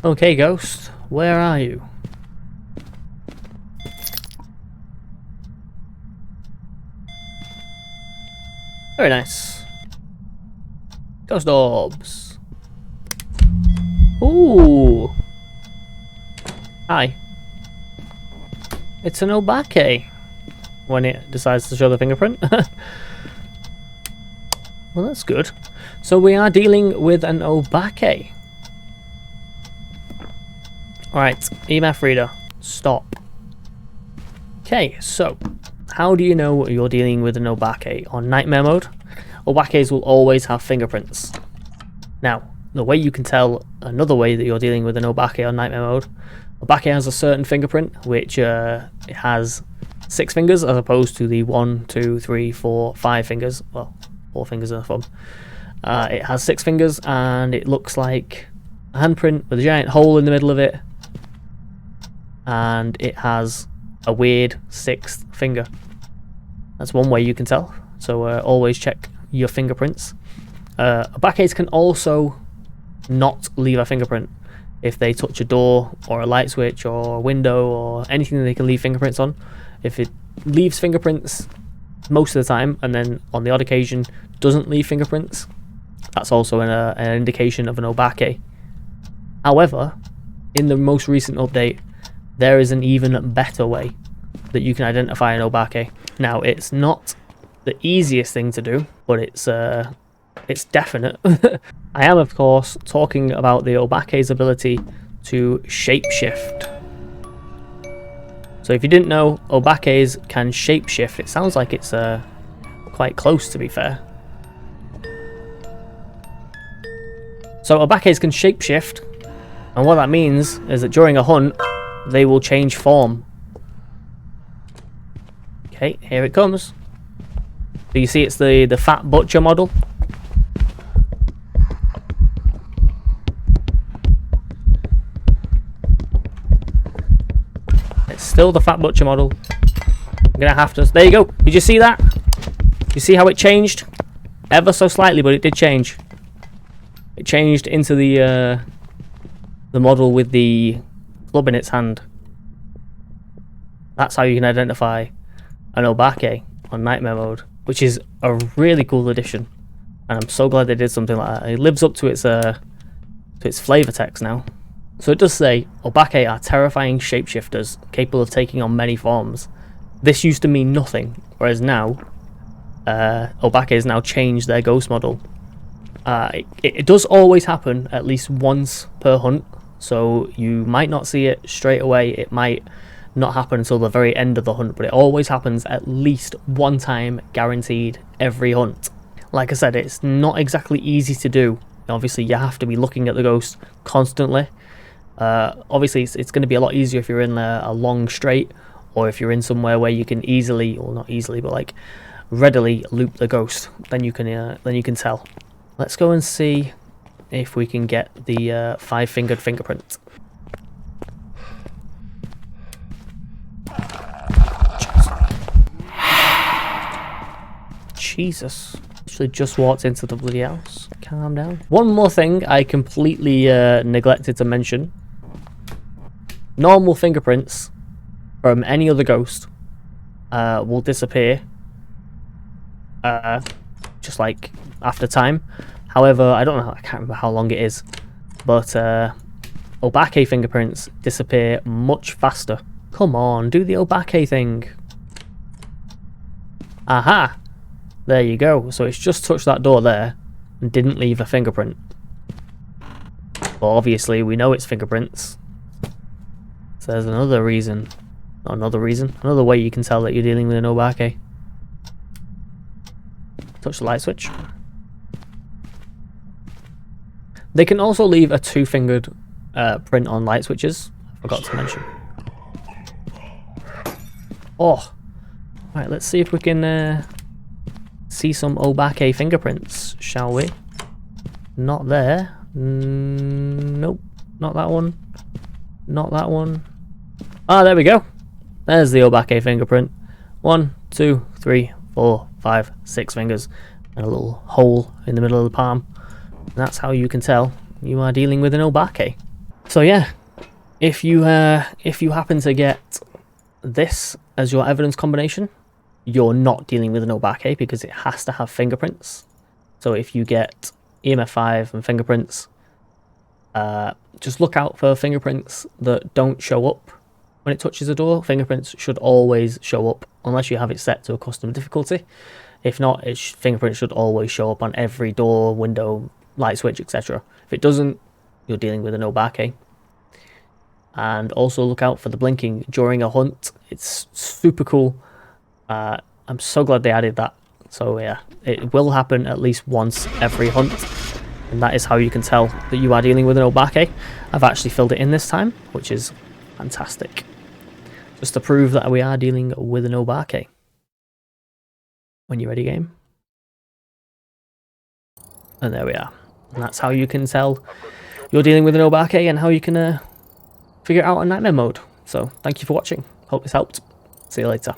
Okay, Ghost, where are you? Very nice. Ghost orbs. Ooh. Hi. It's an OBAKE when it decides to show the fingerprint. Well, that's good. So we are dealing with an OBAKE. Alright, EMF reader, stop. Okay, so how do you know you're dealing with an OBAKE? On nightmare mode, OBAKEs will always have fingerprints. Now, the way you can tell another way that you're dealing with an OBAKE on nightmare mode, OBAKE has a certain fingerprint, which it has 6 fingers as opposed to the 1, 2, 3, 4, 5 fingers. Well, 4 fingers and a thumb. It has 6 fingers and it looks like a handprint with a giant hole in the middle of it. And it has a weird 6th finger. That's one way you can tell. So always check your fingerprints. OBAKEs can also not leave a fingerprint. If they touch a door or a light switch or a window or anything that they can leave fingerprints on, if it leaves fingerprints most of the time and then on the odd occasion doesn't leave fingerprints, that's also an indication of an OBAKE. However, in the most recent update, there is an even better way that you can identify an OBAKE. Now, it's not the easiest thing to do, but it's definite. I am, of course, talking about the OBAKE's ability to shapeshift. So if you didn't know, OBAKEs can shapeshift. It sounds like it's quite close, to be fair. So OBAKEs can shapeshift, and what that means is that during a hunt, they will change form. Okay, here it comes. So you see it's the fat butcher model. It's still the fat butcher model. I'm gonna have to... There you go. Did you see that? You see how it changed? Ever so slightly, but it did change. It changed into the model with the club in its hand. That's how you can identify an OBAKE on nightmare mode, which is a really cool addition, and I'm so glad they did something like that. It lives up to its flavor text now. So it does say OBAKE are terrifying shapeshifters capable of taking on many forms. This used to mean nothing, whereas now OBAKE has now changed their ghost model. It does always happen at least once per hunt, so you might not see it straight away. It might not happen until the very end of the hunt, but it always happens at least one time, guaranteed, every hunt. Like I said, it's not exactly easy to do. Obviously, you have to be looking at the ghost constantly. Obviously, it's going to be a lot easier if you're in a long straight, or if you're in somewhere where you can easily, or not easily, but like readily loop the ghost. Then you can tell. Let's go and see if we can get the 5-fingered fingerprint. Jesus. Actually just walked into the bloody house. Calm down. One more thing I completely neglected to mention. Normal fingerprints from any other ghost will disappear just like after time. However, I can't remember how long it is, but OBAKE fingerprints disappear much faster. Come on, do the OBAKE thing. Aha! There you go. So it's just touched that door there and didn't leave a fingerprint. Well, obviously we know it's fingerprints. So there's another reason. Not another reason. Another way you can tell that you're dealing with an OBAKE. Touch the light switch. They can also leave a 2-fingered print on light switches. I forgot to mention. Oh! Right, let's see if we can see some OBAKE fingerprints, shall we? Not there. Nope. Not that one. Not that one. Ah, there we go. There's the OBAKE fingerprint. 1, 2, 3, 4, 5, 6 fingers. And a little hole in the middle of the palm. And that's how you can tell you are dealing with an OBAKE. So yeah, if you happen to get this as your evidence combination, you're not dealing with an OBAKE because it has to have fingerprints. So if you get EMF5 and fingerprints, just look out for fingerprints that don't show up when it touches a door. Fingerprints should always show up unless you have it set to a custom difficulty. If not, fingerprints should always show up on every door, window, light switch, etc. If it doesn't, you're dealing with an OBAKE. And also look out for the blinking during a hunt. It's super cool. I'm so glad they added that. So yeah, it will happen at least once every hunt, and that is how you can tell that you are dealing with an OBAKE. I've actually filled it in this time, which is fantastic. Just to prove that we are dealing with an OBAKE. When you're ready, game. And there we are. And that's how you can tell you're dealing with an OBAKE and how you can figure it out on nightmare mode. So thank you for watching. Hope this helped. See you later.